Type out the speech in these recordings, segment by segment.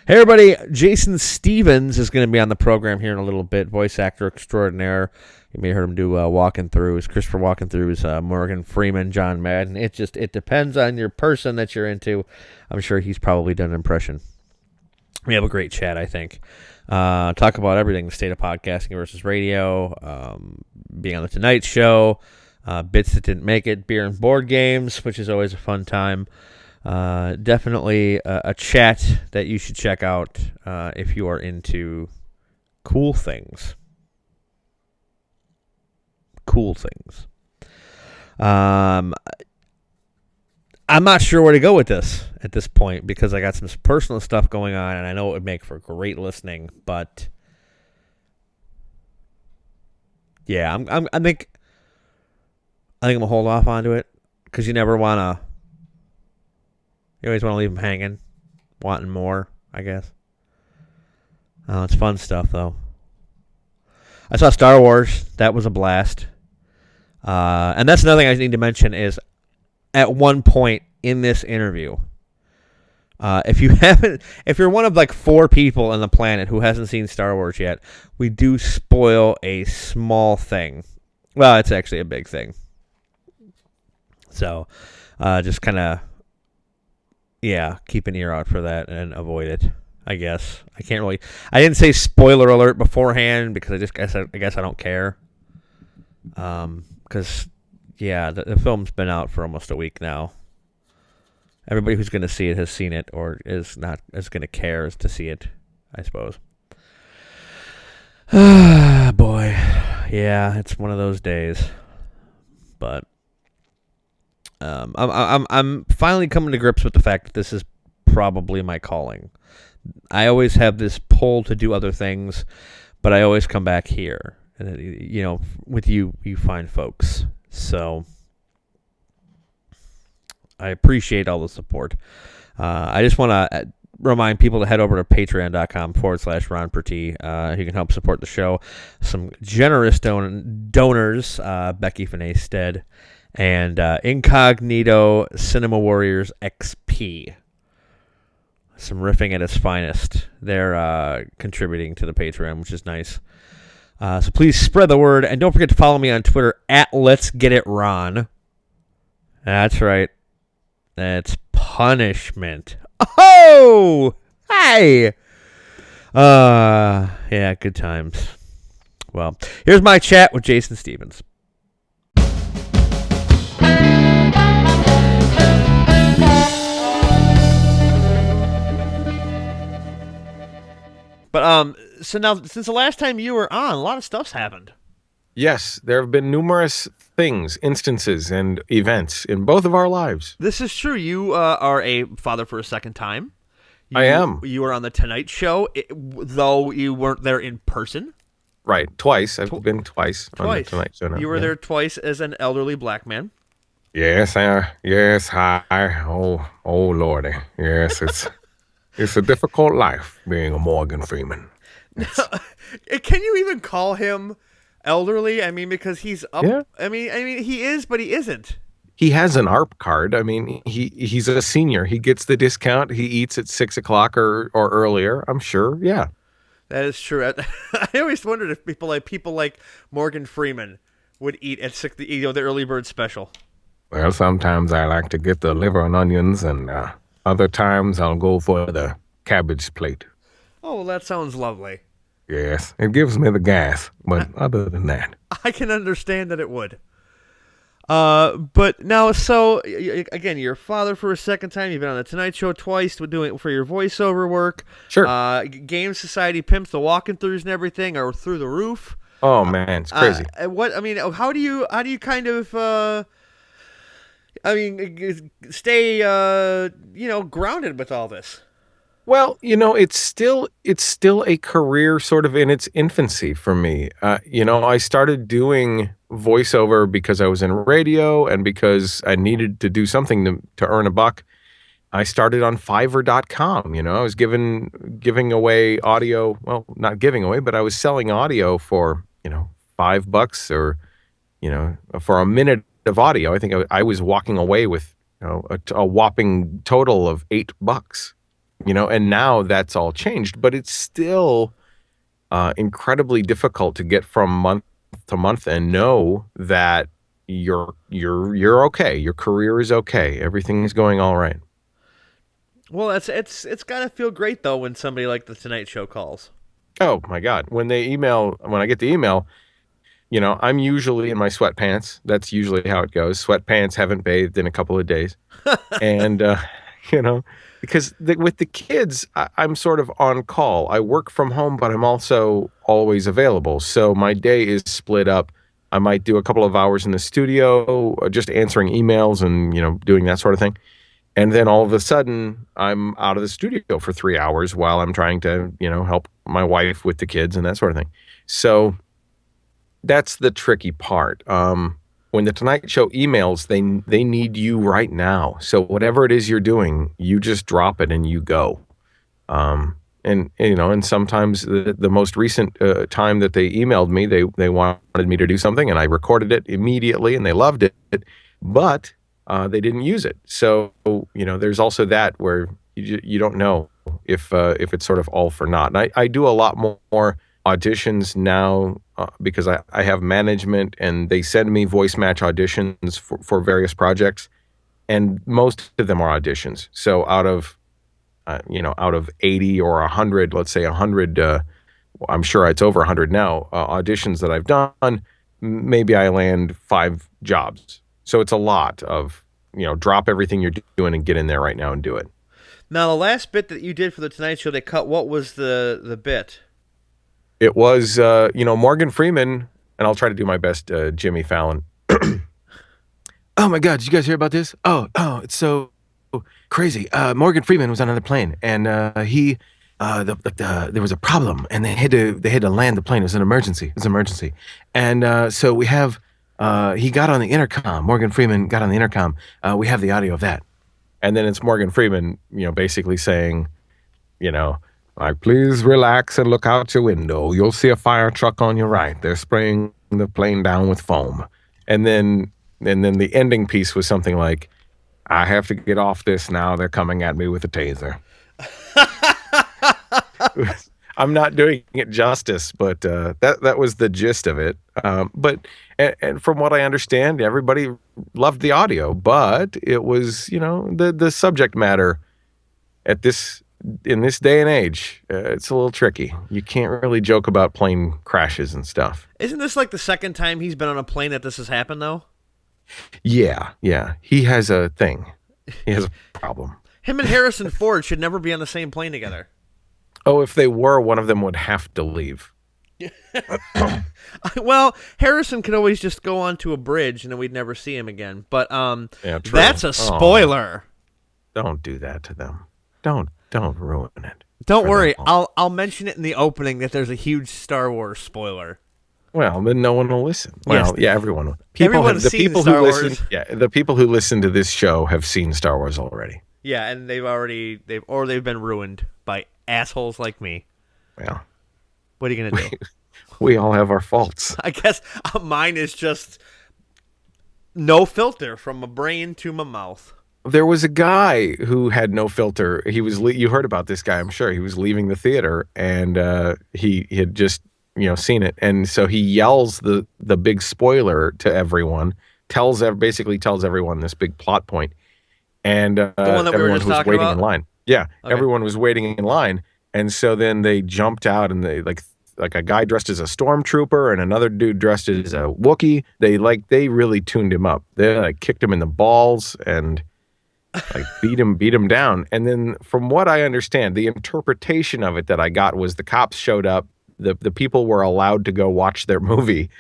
Hey, everybody. Jason Stevens is going to be on the program here in a little bit. Voice actor extraordinaire. You may have heard him do walking throughs, Christopher walking throughs, Morgan Freeman, John Madden. It depends on your person that you're into. I'm sure he's probably done an impression. We have a great chat, I think. Talk about everything, the state of podcasting versus radio, being on the Tonight Show, bits that didn't make it, beer and board games, which is always a fun time. Definitely a chat that you should check out if you are into cool things. I'm not sure where to go with this at this point because I got some personal stuff going on, and I know it would make for great listening. But yeah, I think I'm gonna hold off onto it because you never wanna. You always want to leave them hanging, wanting more, I guess. Oh, it's fun stuff though. I saw Star Wars. That was a blast. And that's another thing I need to mention is at one point in this interview, if you're one of like 4 people on the planet who hasn't seen Star Wars yet, we do spoil a small thing. Well, it's actually a big thing. So, just kind of, keep an ear out for that and avoid it. I guess I didn't say spoiler alert beforehand because I guess I don't care. Because the film's been out for almost a week now. Everybody who's going to see it has seen it or is going to care to see it, I suppose. Boy, yeah, it's one of those days. But I'm finally coming to grips with the fact that this is probably my calling. I always have this pull to do other things, but I always come back here. And with you fine folks. So I appreciate all the support. I just want to remind people to head over to patreon.com/Ron Purtee. You can help support the show. Some generous donors, Becky Finney Stead, and Incognito Cinema Warriors XP. Some riffing at its finest. They're contributing to the Patreon, which is nice. So please spread the word, and don't forget to follow me on Twitter at Let's Get It Ron. That's right. That's punishment. Oh, hey. Yeah, good times. Well, here's my chat with Jason Stevens. But so now, since the last time you were on, a lot of stuff's happened. Yes, there have been numerous things, instances, and events in both of our lives. This is true. You are a father for a second time. I am. You were on the Tonight Show, though you weren't there in person. Right, twice. I've been twice on the Tonight Show now. You were there twice as an elderly black man. Yes, hi. Oh, Lordy. Yes, it's a difficult life being a Morgan Freeman. Can you even call him elderly? I mean, because he's up. Yeah. I mean, he is, but he isn't. He has an ARP card. I mean, he's a senior. He gets the discount. He eats at 6 o'clock or earlier. I'm sure. Yeah, that is true. I always wondered if people like Morgan Freeman would eat at 6. The early bird special. Well, sometimes I like to get the liver and onions, and other times I'll go for the cabbage plate. Oh, well, that sounds lovely. Yes, it gives me the gas, but other than that, I can understand that it would. But now, so again, you're a father for a second time. You've been on the Tonight Show twice doing for your voiceover work. Sure. Game Society pimps, the walking throughs and everything are through the roof. Oh man, it's crazy. How do you kind of stay grounded with all this? Well, it's still a career sort of in its infancy for me. I started doing voiceover because I was in radio and because I needed to do something to earn a buck. I started on Fiverr.com. I was giving away audio. Well, not giving away, but I was selling audio for $5 or for a minute of audio. I think I was walking away with a whopping total of $8. and now that's all changed, but it's still incredibly difficult to get from month to month and know that you're okay. Your career is okay. Everything is going all right. Well, it's gotta feel great though when somebody like the Tonight Show calls. Oh my God. When I get the email, I'm usually in my sweatpants. That's usually how it goes. Sweatpants, haven't bathed in a couple of days. And, you know, because with the kids, I'm sort of on call. I work from home, but I'm also always available. So my day is split up. I might do a couple of hours in the studio, just answering emails and, doing that sort of thing. And then all of a sudden, I'm out of the studio for 3 hours while I'm trying to, help my wife with the kids and that sort of thing. So that's the tricky part. When the Tonight Show emails, they need you right now. So whatever it is you're doing, you just drop it and you go. And sometimes the most recent time that they emailed me, they wanted me to do something, and I recorded it immediately, and they loved it, but they didn't use it. So there's also that where you don't know if it's sort of all for naught. And I do a lot more auditions now because I have management, and they send me voice match auditions for various projects, and most of them are auditions. So out of 80 or 100, let's say 100, I'm sure it's over 100 now, auditions that I've done, maybe I land 5 jobs. So it's a lot of, drop everything you're doing and get in there right now and do it. Now, the last bit that you did for the Tonight Show, they cut. What was the bit? It was, Morgan Freeman, and I'll try to do my best, Jimmy Fallon. Oh my God, did you guys hear about this? Oh, it's so crazy. Morgan Freeman was on another plane, and he there was a problem, and they had to land the plane. It was an emergency. And so we have he got on the intercom. Morgan Freeman got on the intercom. We have the audio of that, and then it's Morgan Freeman, basically saying, like, please relax and look out your window. You'll see a fire truck on your right. They're spraying the plane down with foam, and then the ending piece was something like, I have to get off this now. They're coming at me with a taser. I'm not doing it justice, but that was the gist of it. But from what I understand, everybody loved the audio, but it was, the subject matter in this day and age, it's a little tricky. You can't really joke about plane crashes and stuff. Isn't this like the second time he's been on a plane that this has happened, though? Yeah. He has a thing. He has a problem. Him and Harrison Ford should never be on the same plane together. Oh, if they were, one of them would have to leave. Well, Harrison could always just go onto a bridge and then we'd never see him again. But yeah, that's a spoiler. Oh, don't do that to them. Don't ruin it. Don't worry. I'll mention it in the opening that there's a huge Star Wars spoiler. Well, then no one will listen. Yes. Well, yeah, everyone will. Everyone's seen Star Wars. The people who listen to this show have seen Star Wars already. Yeah, and they've been ruined by assholes like me. Well, what are you gonna do? We all have our faults. I guess mine is just no filter from my brain to my mouth. There was a guy who had no filter. You heard about this guy, I'm sure. He was leaving the theater, and he had just seen it, and so he yells the big spoiler to everyone. Basically tells everyone this big plot point, and the one that everyone was waiting about? In line. Yeah, okay. Everyone was waiting in line, and so then they jumped out, and they like a guy dressed as a stormtrooper and another dude dressed as a Wookiee. They really tuned him up. They kicked him in the balls and beat him down. And then from what I understand, the interpretation of it that I got was the cops showed up. The people were allowed to go watch their movie,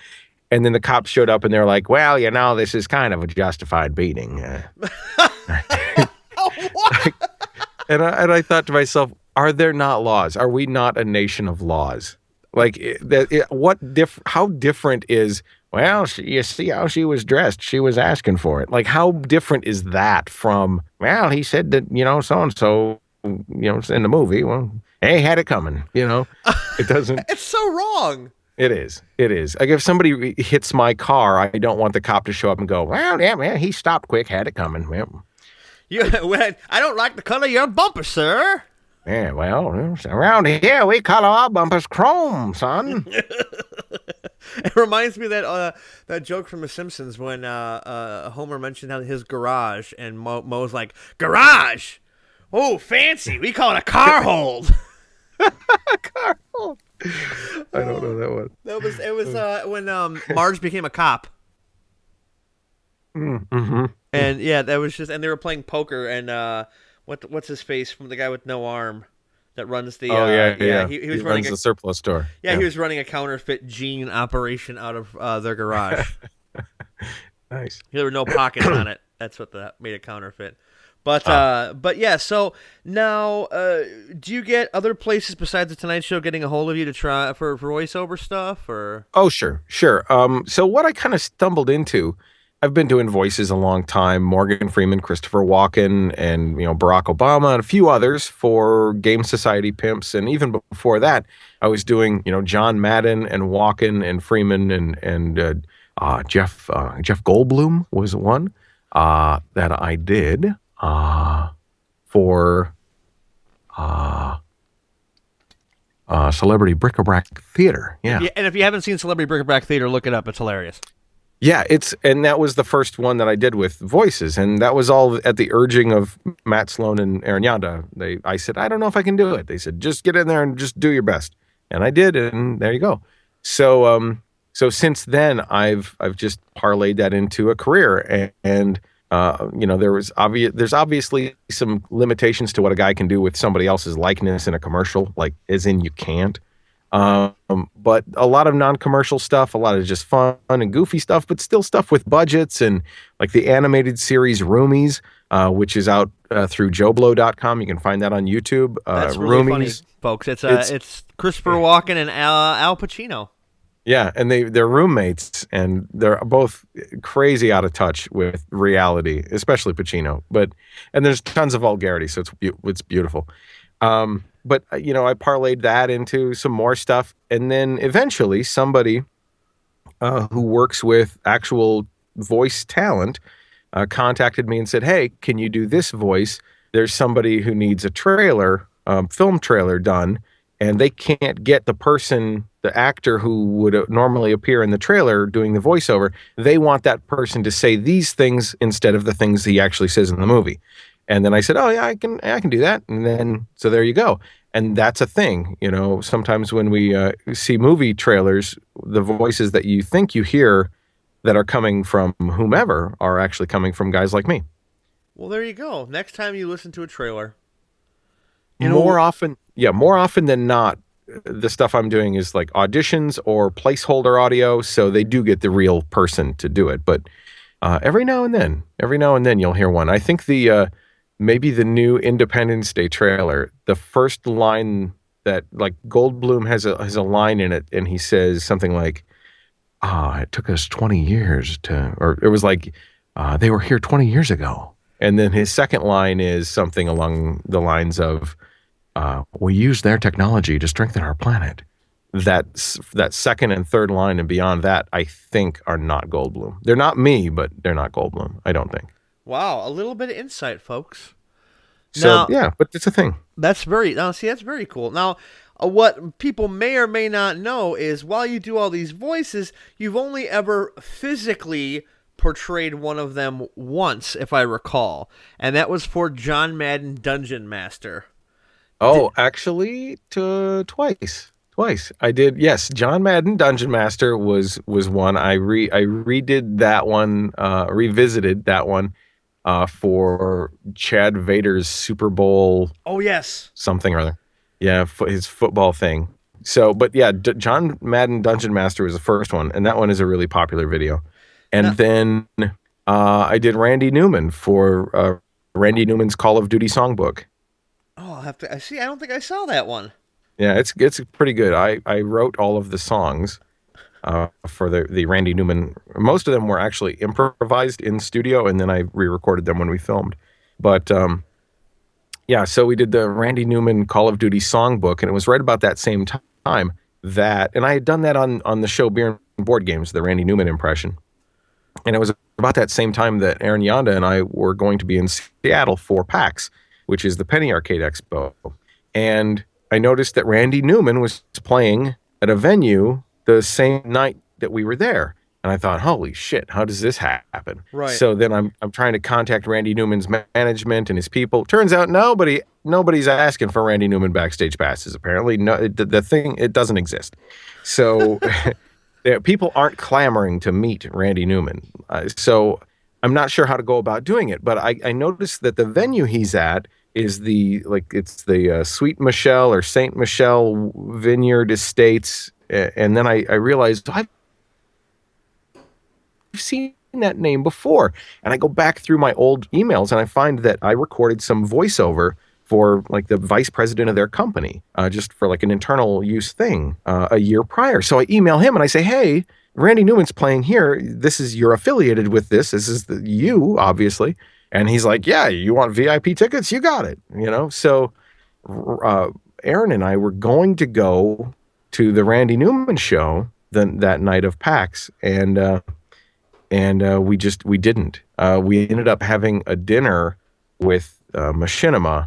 and then the cops showed up and they're like, well, this is kind of a justified beating. And I thought to myself, are there not laws? Are we not a nation of laws? How different is, well, you see how she was dressed. She was asking for it. Like, how different is that from, well, he said that, so-and-so, in the movie, well, hey, had it coming, It doesn't. It's so wrong. It is. Like, if somebody hits my car, I don't want the cop to show up and go, well, yeah, man, he stopped quick, had it coming. Well, I don't like the color of your bumper, sir. Yeah, well, around here we color our bumpers chrome, son. It reminds me of that joke from The Simpsons when Homer mentioned how his garage, and Moe's like, "Garage? Oh, fancy. We call it a car hold." Carl. I don't know that one. That was it was when Marge became a cop. Mm-hmm. And yeah, that was just, and they were playing poker, and what's his face from the guy with no arm that runs the Oh yeah, yeah, yeah. he He was running runs a the surplus store. yeah, he was running a counterfeit jean operation out of their garage. Nice. There were no pockets on it. That's what that made it counterfeit. Ah. But yeah. So now, do you get other places besides the Tonight Show getting a hold of you to try for voiceover stuff, or? Oh, sure, sure. So what I kind of stumbled into, I've been doing voices a long time. Morgan Freeman, Christopher Walken, and Barack Obama, and a few others for Game Society pimps. And even before that, I was doing John Madden and Walken and Freeman and Jeff Goldblum was one that I did for Celebrity Bric-a-Brac Theater. Yeah. Yeah, and if you haven't seen Celebrity Bric-a-Brac Theater, look it up. It's hilarious. Yeah, and that was the first one that I did with voices, and that was all at the urging of Matt Sloan and Aaron Yanda. I said, I don't know if I can do it. They said, just get in there and just do your best, and I did, and there you go. So since then, I've just parlayed that into a career, and there's obviously some limitations to what a guy can do with somebody else's likeness in a commercial, like as in you can't. But a lot of non-commercial stuff, a lot of just fun and goofy stuff, but still stuff with budgets, and like the animated series Roomies, which is out through joblo.com. You can find that on YouTube. That's really funny, Roomies, folks. It's Christopher Walken and Al Pacino. yeah, and they're roommates, and they're both crazy out of touch with reality, especially Pacino. And there's tons of vulgarity, so it's beautiful. But I parlayed that into some more stuff, and then eventually somebody who works with actual voice talent contacted me and said, "Hey, can you do this voice? There's somebody who needs a trailer, film trailer done, and they can't get the actor who would normally appear in the trailer doing the voiceover. They want that person to say these things instead of the things he actually says in the movie." And then I said, "Oh yeah, I can do that." And then so there you go. And that's a thing, Sometimes when we see movie trailers, the voices that you think you hear that are coming from whomever are actually coming from guys like me. Well, there you go. Next time you listen to a trailer, More often than not, the stuff I'm doing is like auditions or placeholder audio, so they do get the real person to do it. But every now and then you'll hear one. I think maybe the new Independence Day trailer, the first line that, like, Goldblum has a line in it, and he says something like, it took us 20 years or it was like, they were here 20 years ago. And then his second line is something along the lines of, we use their technology to strengthen our planet. That second and third line and beyond that, I think, are not Goldblum. They're not me, but they're not Goldblum, I don't think. wow, a little bit of insight, folks. So Now, yeah, but it's a thing. that's very cool. Now, what people may or may not know is while you do all these voices, you've only ever physically portrayed one of them once, if I recall, and that was for John Madden Dungeon Master. Oh, actually, twice. Twice. I did. Yes, John Madden Dungeon Master was one. I redid that one, revisited that one for Chad Vader's Super Bowl Oh yes, something or other. Yeah, his football thing. So, but yeah, John Madden Dungeon Master was the first one, and that one is a really popular video. And now, then I did Randy Newman for Randy Newman's Call of Duty songbook. oh, I'll have to. I see. I don't think I saw that one. Yeah, it's pretty good. I wrote all of the songs for the Randy Newman. Most of them were actually improvised in studio, and then I re-recorded them when we filmed. But yeah, so we did the Randy Newman Call of Duty songbook, and it was right about that same time and I had done that on the show Beer and Board Games, the Randy Newman impression. And it was about that same time that Aaron Yanda and I were going to be in Seattle for PAX, which is the Penny Arcade Expo. and I noticed that Randy Newman was playing at a venue the same night that we were there. And I thought, holy shit, how does this happen? Right. So then I'm trying to contact Randy Newman's management and his people. Turns out nobody's asking for Randy Newman backstage passes. Apparently, no, the thing, it doesn't exist. So people aren't clamoring to meet Randy Newman. So I'm not sure how to go about doing it. But I noticed that the venue he's at is it's the Sweet Michelle or Saint Michelle Vineyard Estates. And then I realized I've seen that name before. And I go back through my old emails and I find that I recorded some voiceover for like the vice president of their company, just for like an internal use thing a year prior. So I email him and I say, hey, Randy Newman's playing here. You're affiliated with this. This is you, obviously. And he's like, yeah, you want VIP tickets? You got it. So Aaron and I were going to go to the Randy Newman show that night of PAX. And we didn't. We ended up having a dinner with Machinima,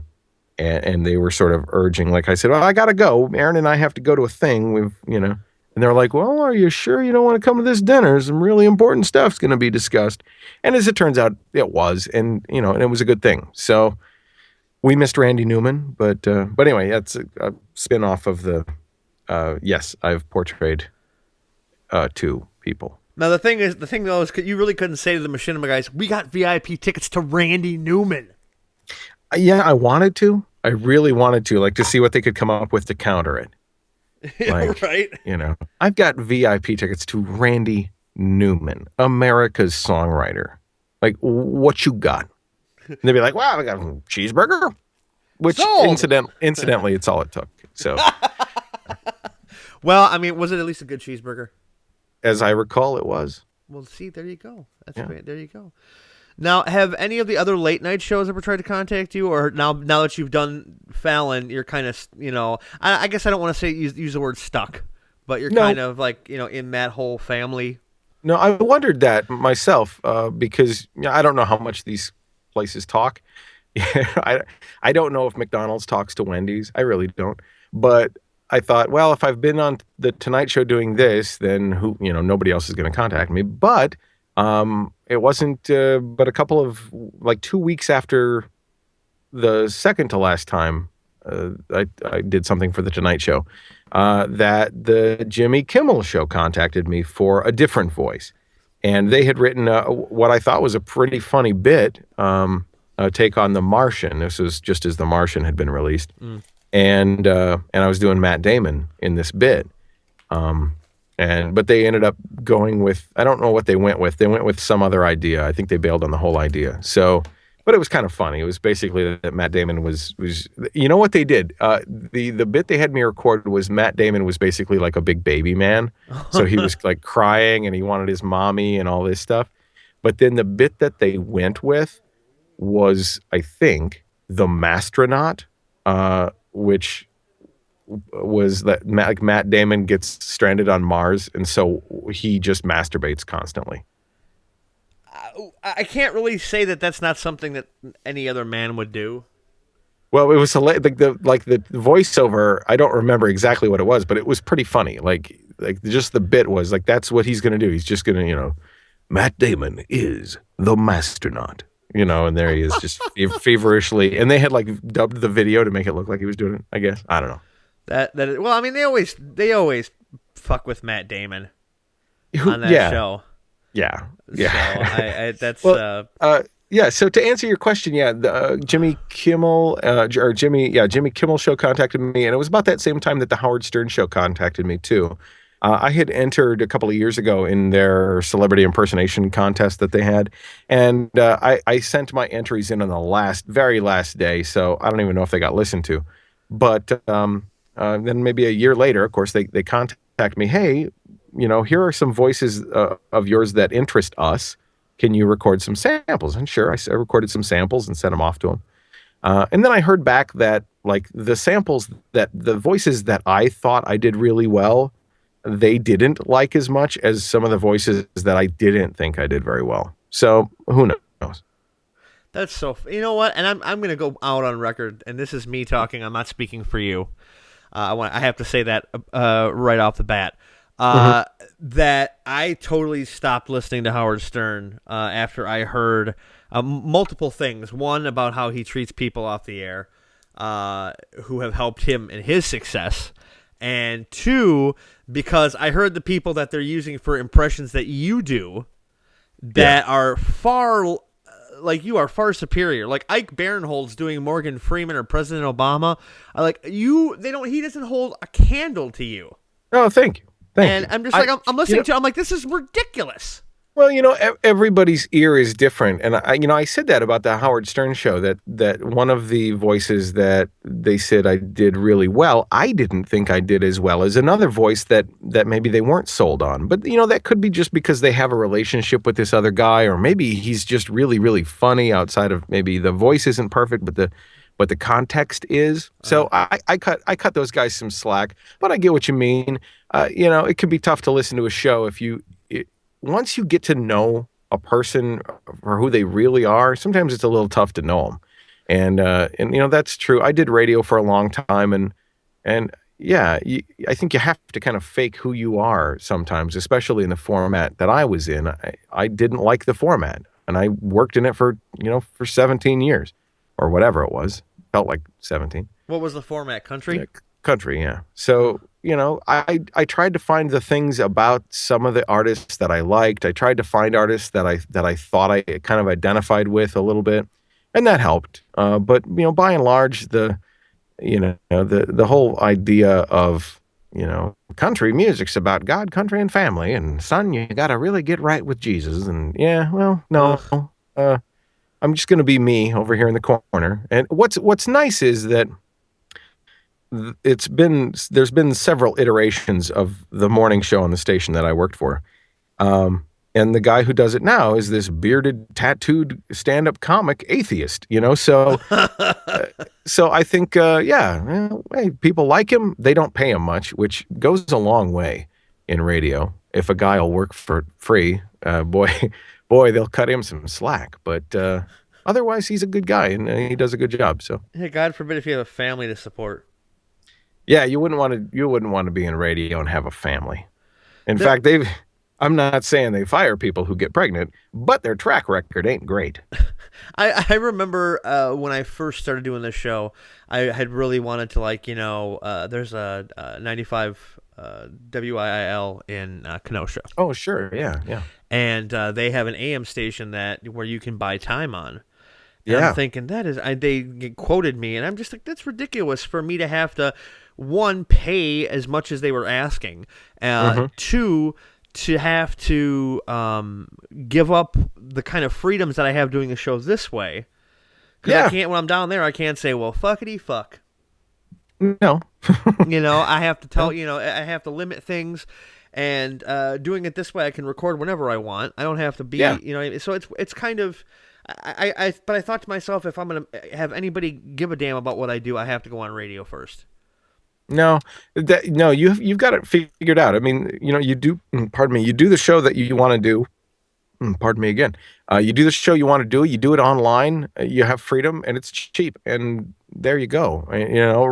and they were sort of urging, like I said, well, I gotta go. Aaron and I have to go to a thing. And they're like, well, are you sure you don't want to come to this dinner? Some really important stuff's going to be discussed. And as it turns out, it was, and it was a good thing. So we missed Randy Newman, but anyway, that's a spin-off of the. Yes, I've portrayed two people. Now the thing though is you really couldn't say to the Machinima guys, we got VIP tickets to Randy Newman. Yeah, I wanted to. I really wanted to, like, to see what they could come up with to counter it. Like, right? I've got VIP tickets to Randy Newman, America's songwriter. Like, what you got? And they'd be like, wow, I got a cheeseburger. Which, incidentally, it's all it took. So, well, I mean, was it at least a good cheeseburger? As I recall, it was. Well, see, there you go. That's great. There you go. Now, have any of the other late night shows ever tried to contact you, or now that you've done Fallon, you're kind of, I guess I don't want to say use the word stuck, but you're kind of like, in that whole family. No, I wondered that myself because I don't know how much these places talk. I don't know if McDonald's talks to Wendy's. I really don't. But I thought, well, if I've been on the Tonight Show doing this, then nobody else is going to contact me. But it wasn't but a couple of, like, 2 weeks after the second to last time I did something for the Tonight Show, that the Jimmy Kimmel Show contacted me for a different voice. And they had written what I thought was a pretty funny bit, a take on The Martian. This was just as The Martian had been released. And I was doing Matt Damon in this bit. But they ended up going with, I don't know what they went with. They went with some other idea. I think they bailed on the whole idea. So, but it was kind of funny. It was basically that Matt Damon was what they did? The bit they had me record was Matt Damon was basically like a big baby man. So he was like crying and he wanted his mommy and all this stuff. But then the bit that they went with was, I think, the Mastronaut, which was that Matt Damon gets stranded on Mars, and so he just masturbates constantly. I can't really say that that's not something that any other man would do. Well, it was the voiceover. I don't remember exactly what it was, but it was pretty funny. Like just the bit was like, that's what he's going to do. He's just going to, Matt Damon is the Mastronaut. And there he is, just feverishly. And they had like dubbed the video to make it look like he was doing it, I guess. I don't know. Well, I mean, they always fuck with Matt Damon on that show. Yeah. So So to answer your question, Jimmy Kimmel, Jimmy Kimmel Show contacted me, and it was about that same time that the Howard Stern Show contacted me too. I had entered a couple of years ago in their celebrity impersonation contest that they had, and I sent my entries in on the very last day, so I don't even know if they got listened to. But then maybe a year later, of course, they contact me. Hey, here are some voices of yours that interest us. Can you record some samples? And sure, I recorded some samples and sent them off to them. And then I heard back that like the samples that the voices that I thought I did really well, they didn't like as much as some of the voices that I didn't think I did very well. So who knows? That's so. You know what? And I'm gonna go out on record, and this is me talking. I'm not speaking for you. I have to say that right off the bat. Hmm. That I totally stopped listening to Howard Stern after I heard multiple things. One, about how he treats people off the air who have helped him in his success. And two, because I heard the people that they're using for impressions that you do Yeah. that are far, like you are far superior. Like Ike Barinholtz doing Morgan Freeman or President Obama. I like you. They don't. He doesn't hold a candle to you. Oh, thank you. Thank And you. I'm just like I'm You listening know, to. I'm like, this is ridiculous. well, everybody's ear is different, and I said that about the Howard Stern show, that one of the voices that they said I did really well, I didn't think I did as well as another voice that maybe they weren't sold on. But that could be just because they have a relationship with this other guy, or maybe he's just really, really funny outside of, maybe the voice isn't perfect, but the context is. So I cut those guys some slack, but I get what you mean. It can be tough to listen to a show if once you get to know a person for who they really are. Sometimes it's a little tough to know them, and that's true. I did radio for a long time, and yeah, I think you have to kind of fake who you are sometimes, especially in the format that I was in. I didn't like the format, and I worked in it for 17 years or whatever it was. Felt like 17. What was the format? Country? Yeah, country, yeah. So, I tried to find the things about some of the artists that I liked. I tried to find artists that I thought I kind of identified with a little bit, and that helped. But by and large, the whole idea of country music's about God, country, and family, and son, you got to really get right with Jesus. And yeah, well, no, Ugh. I'm just going to be me over here in the corner. And what's nice is that there's been several iterations of the morning show on the station that I worked for. And the guy who does it now is this bearded, tattooed stand-up comic atheist, so so I think yeah, well, hey, people like him. They don't pay him much, which goes a long way in radio. If a guy will work for free, boy boy, they'll cut him some slack, but otherwise he's a good guy, and he does a good job. So Hey, God forbid if you have a family to support. yeah, you wouldn't want to be in radio and have a family. In There, fact, I'm not saying they fire people who get pregnant, but their track record ain't great. I remember when I first started doing this show, I had really wanted to there's a 95 WIIL in Kenosha, Oh, sure. Yeah. Yeah. and they have an AM station where you can buy time on. And I'm Yeah. thinking they quoted me, and I'm just like, that's ridiculous for me to have to, one, pay as much as they were asking, Hmm. two, to have to give up the kind of freedoms that I have doing the show this way. Because I Yeah. can't, when I'm down there, I can't say, well, fuckity fuck. No. I have to Yeah. I have to limit things. And doing it this way, I can record whenever I want. I don't have to be, Yeah. so it's kind of, but I thought to myself, if I'm going to have anybody give a damn about what I do, I have to go on radio first. No. No. You've got it figured out. I mean, you do. Pardon me. You do the show that you want to do. Pardon me again. You do the show you want to do. You do it online. You have freedom, and it's cheap. And there you go.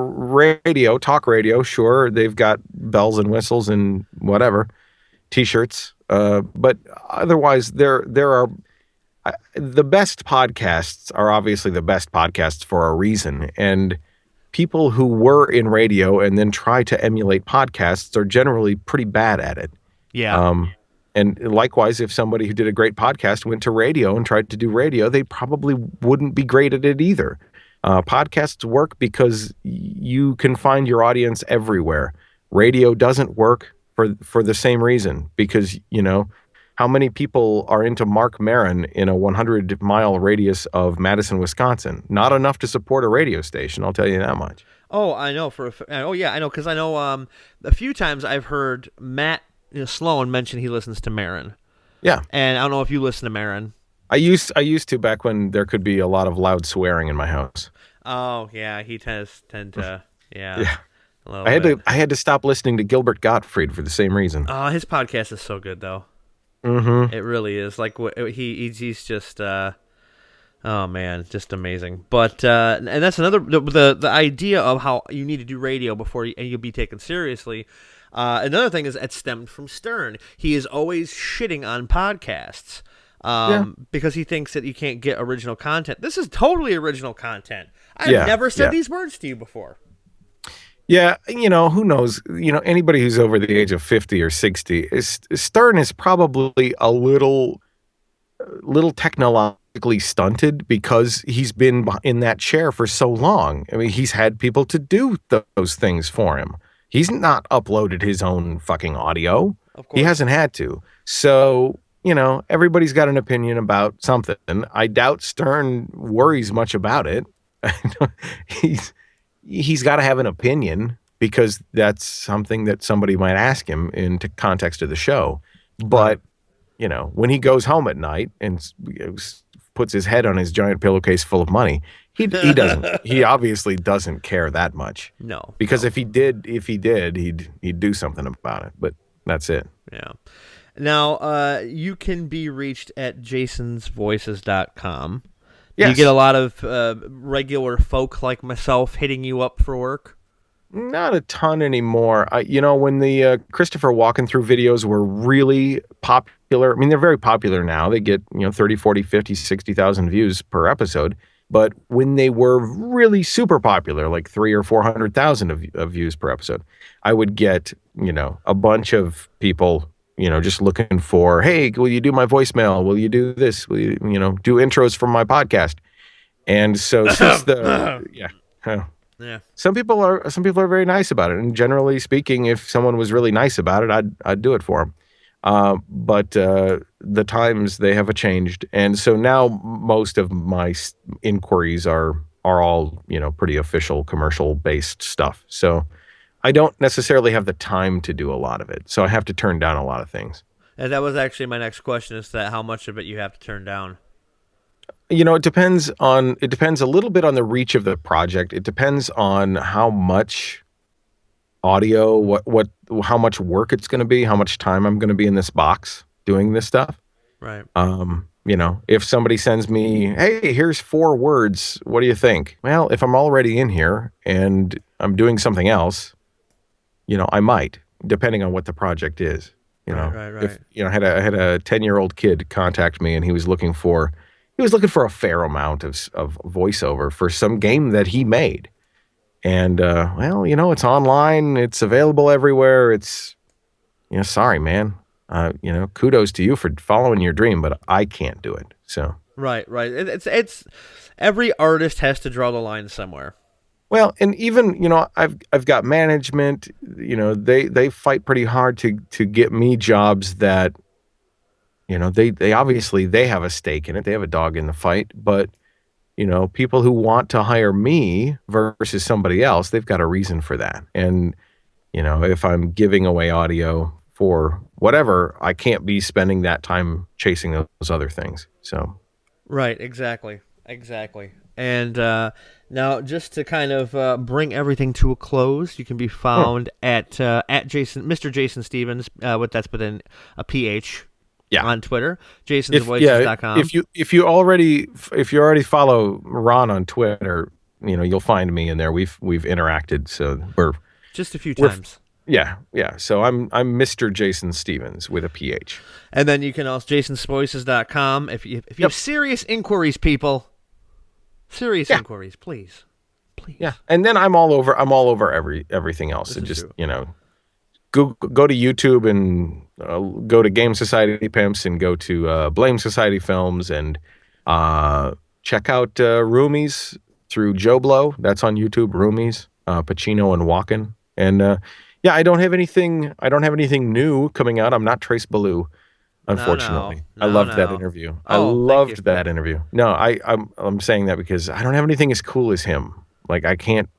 Radio, talk radio. Sure, they've got bells and whistles and whatever, t-shirts. But otherwise, there are the best podcasts are obviously the best podcasts for a reason. And people who were in radio and then try to emulate podcasts are generally pretty bad at it. Yeah. Um, and likewise, if somebody who did a great podcast went to radio and tried to do radio, they probably wouldn't be great at it either. Podcasts work because you can find your audience everywhere. Radio doesn't work for the same reason, because how many people are into Mark Maron in a 100-mile radius of Madison, Wisconsin? Not enough to support a radio station, I'll tell you that much. Oh, I know oh yeah, I know, because I know a few times I've heard Matt Sloan mention he listens to Marin, Yeah. and I don't know if you listen to Marin. I used to, back when there could be a lot of loud swearing in my house. Oh yeah, he tend to yeah, Yeah. a little I had bit. to I had to stop listening to Gilbert Gottfried for the same reason. Oh, his podcast is so good though. Mm-hmm. It really is. Like he's just Oh man, just amazing. But and that's another the idea of how you need to do radio before you'll be taken seriously. Another thing is it stemmed from Stern. He is always shitting on podcasts Yeah. because he thinks that you can't get original content. This is totally original content. I've Yeah. never said Yeah. these words to you before. Yeah, who knows? Anybody who's over the age of 50 or 60, Stern is probably a little technologically stunted because he's been in that chair for so long. I mean, he's had people to do those things for him. He's not uploaded his own fucking audio. Of He course. hasn't had to. So, everybody's got an opinion about something. I doubt Stern worries much about it. he's he's got to have an opinion because that's something that somebody might ask him in context of the show. But, when he goes home at night and puts his head on his giant pillowcase full of money, he obviously doesn't care that much. No. Because no. if he did, he'd do something about it. But that's it. Yeah. Now, you can be reached at jasonsvoices.com. Do you Yes. get a lot of regular folk like myself hitting you up for work? Not a ton anymore. When the Christopher Walken through videos were really popular, I mean, they're very popular now. They get, 30, 40, 50, 60,000 views per episode. But when they were really super popular, like 3 or 400,000 of views per episode, I would get, a bunch of people, just looking for, hey, will you do my voicemail? Will you do this? Will you, do intros for my podcast? And so since Yeah. some people are very nice about it, and generally speaking, if someone was really nice about it, I'd do it for them. But the times they have changed, and so now most of my inquiries are all pretty official commercial based stuff. So I don't necessarily have the time to do a lot of it, so I have to turn down a lot of things. And that was actually my next question: is that how much of it you have to turn down? It depends a little bit on the reach of the project. It depends on how much audio, how much work it's going to be, how much time I'm going to be in this box doing this stuff. Right. If somebody sends me, hey, here's 4 words, what do you think? Well, if I'm already in here and I'm doing something else, I might, depending on what the project is. Right. If I had a 10-year-old kid contact me and he was looking for a fair amount of voiceover for some game that he made. And, it's online. It's available everywhere. It's, sorry, man. Kudos to you for following your dream, but I can't do it. So. Right. It's every artist has to draw the line somewhere. Well, and even, I've got management, they fight pretty hard to get me jobs that, they obviously they have a stake in it. They have a dog in the fight, but people who want to hire me versus somebody else, they've got a reason for that. And, if I'm giving away audio for whatever, I can't be spending that time chasing those other things. So. Right. Exactly. And now, just to kind of bring everything to a close, you can be found at Mr. Jason Stevens, that's but in a PH. Yeah. On Twitter, jasonsvoices.com. If you already follow Ron on Twitter, you'll find me in there. We've interacted, so we're just a few times. Yeah. So I'm Mr. Jason Stevens with a PH. And then you can also jasonsvoices.com if you have serious inquiries, people. Serious inquiries, please. Yeah. And then I'm all over everything else. So just true. Go to YouTube and go to Game Society Pimps and go to Blame Society Films and check out Roomies through Joe Blow. That's on YouTube. Roomies, Pacino and Walken. And I don't have anything new coming out. I'm not Trace Ballou, unfortunately. No. I loved that interview. I loved that interview. No, I'm saying that because I don't have anything as cool as him. Like I can't,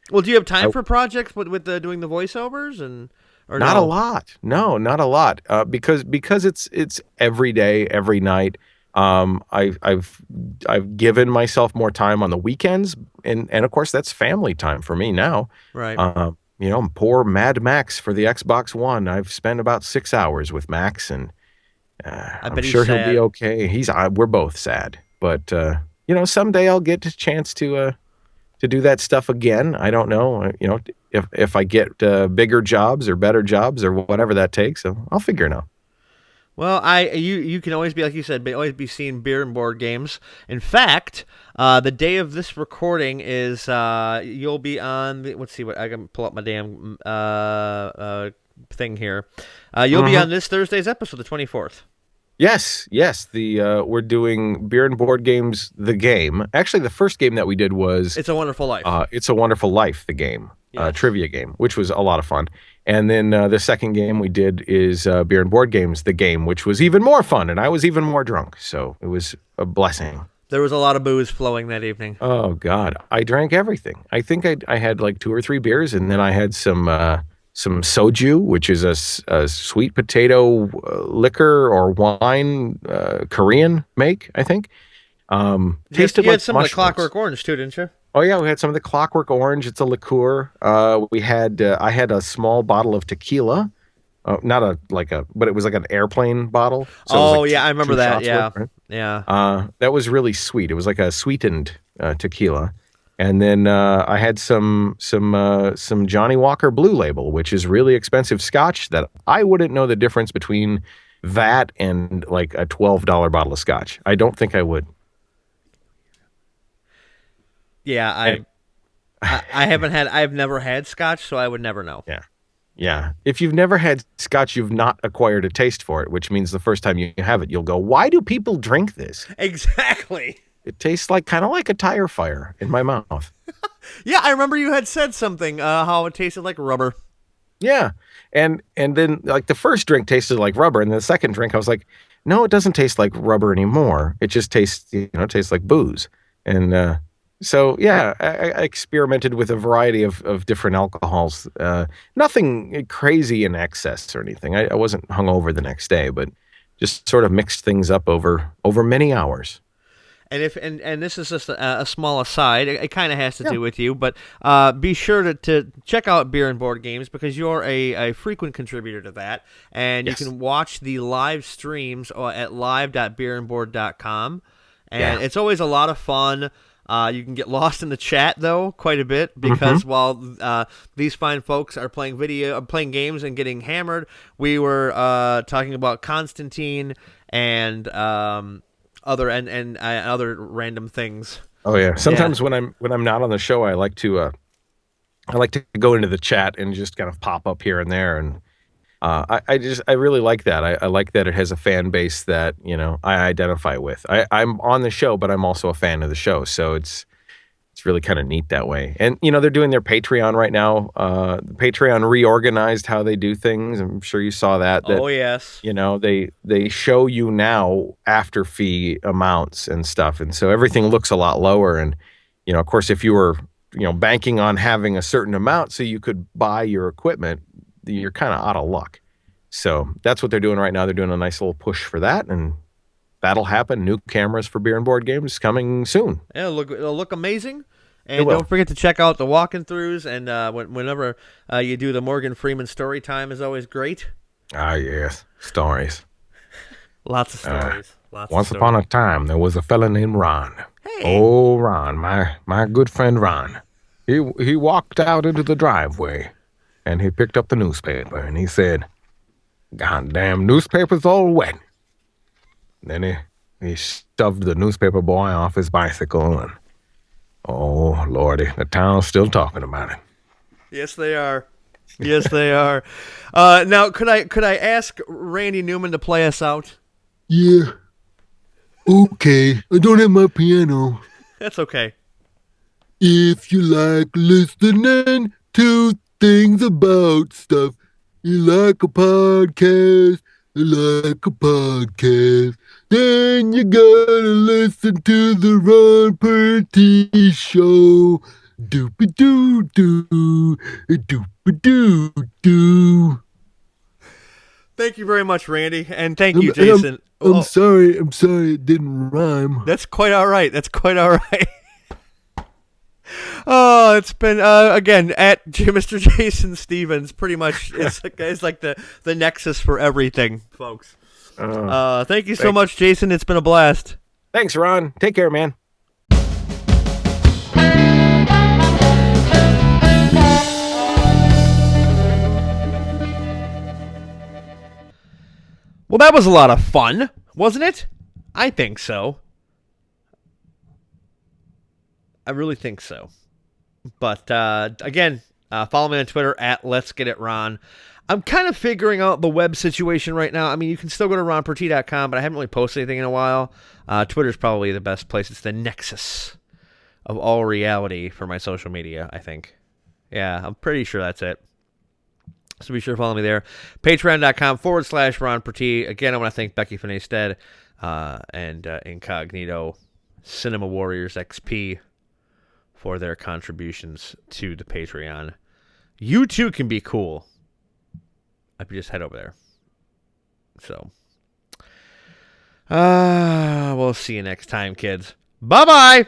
Well, do you have time for projects with doing the voiceovers or not a lot? No, not a lot. Because it's every day, every night. I've given myself more time on the weekends, and of course that's family time for me now. Right. Poor Mad Max for the Xbox One. I've spent about 6 hours with Max, and I'm sure he'll be okay. We're both sad. But someday I'll get a chance to do that stuff again. I don't know. If I get bigger jobs or better jobs or whatever that takes, so I'll figure it out. Well, you can always be, like you said, always be seeing beer and board games. In fact, the day of this recording is you'll be on. Let's see what I can pull up my damn thing here. You'll be on this Thursday's episode, the 24th. Yes, yes. We're doing beer and board games. The game. Actually, the first game that we did was It's a Wonderful Life. It's a Wonderful Life. The game, Yes. trivia game, which was a lot of fun. And then the second game we did is beer and board games. The game, which was even more fun, and I was even more drunk, so it was a blessing. There was a lot of booze flowing that evening. Oh God, I drank everything. I think I had like 2 or 3 beers, and then I had some soju, which is a sweet potato liquor or wine, Korean make, I think. Tasted You like had some of the mushrooms. Clockwork Orange too, didn't you? Oh yeah, we had some of the Clockwork Orange. It's a liqueur. We had I had a small bottle of tequila, not but it was like an airplane bottle. So it was like I remember 2 that. shots Yeah, worth, right? yeah. That was really sweet. It was like a sweetened tequila. And then I had some Johnny Walker Blue Label, which is really expensive scotch that I wouldn't know the difference between that and like a $12 bottle of scotch. I don't think I would. Yeah, I've never had scotch, so I would never know. Yeah. Yeah. If you've never had scotch, you've not acquired a taste for it, which means the first time you have it, you'll go, why do people drink this? Exactly. It tastes kind of like a tire fire in my mouth. Yeah, I remember you had said something, how it tasted like rubber. Yeah. And then like the first drink tasted like rubber, and the second drink I was like, no, it doesn't taste like rubber anymore. It just tastes, it tastes like booze. And so yeah, I experimented with a variety of different alcohols. Nothing crazy in excess or anything. I wasn't hungover the next day, but just sort of mixed things up over many hours. And this is just a small aside. It kind of has to do with you, but be sure to check out Beer and Board Games because you're a frequent contributor to that, and Yes. you can watch the live streams at live.beerandboard.com, and it's always a lot of fun. You can get lost in the chat though quite a bit because while these fine folks are playing games and getting hammered, we were talking about Constantine and other random things. Oh yeah. Sometimes when I'm not on the show, I like to go into the chat and just kind of pop up here and there, and I really like that. I like that it has a fan base that I identify with. I'm on the show, but I'm also a fan of the show, so it's really kind of neat that way. And they're doing their Patreon right now. Patreon reorganized how they do things. I'm sure you saw that. Oh yes. They show you now after fee amounts and stuff, and so everything looks a lot lower. And of course, if you were banking on having a certain amount so you could buy your equipment, you're kind of out of luck. So that's what they're doing right now. They're doing a nice little push for that, and that'll happen. New cameras for Beer and Board Games coming soon. Yeah, it'll look amazing. And don't forget to check out the walking-throughs, and whenever you do the Morgan Freeman story time is always great. Ah, yes. Stories. Lots of stories. Once upon a time, there was a fella named Ron. Hey. Oh, Ron, my good friend Ron. He walked out into the driveway, and he picked up the newspaper, and he said, "Goddamn newspaper's all wet." And then he shoved the newspaper boy off his bicycle, and oh, Lordy, the town's still talking about it. Yes, they are. Yes, they are. Now, could I ask Randy Newman to play us out? Yeah. Okay. I don't have my piano. That's okay. If you like listening to things about stuff, you like a podcast, then you gotta listen to the Ron Purtee Show. Doopy-doo-doo, doopy-doo-doo. Thank you very much, Randy, and thank you, Jason. I'm sorry it didn't rhyme. That's quite all right. Oh, it's been again at Mr. Jason Stevens. Pretty much, it's like the nexus for everything, folks. Thank you so much, Jason. It's been a blast. Thanks, Ron. Take care, man. Well, that was a lot of fun, wasn't it? I think so. I really think so. But again, follow me on Twitter at Let's Get It Ron. I'm kind of figuring out the web situation right now. I mean, you can still go to ronpurtee.com, but I haven't really posted anything in a while. Twitter's probably the best place. It's the nexus of all reality for my social media, I think. Yeah, I'm pretty sure that's it. So be sure to follow me there. Patreon.com/Ron Purtee. Again, I want to thank Becky Finay-Stead and Incognito Cinema Warriors XP for their contributions to the Patreon. You too can be cool if you just head over there. So, we'll see you next time, kids. Bye-bye!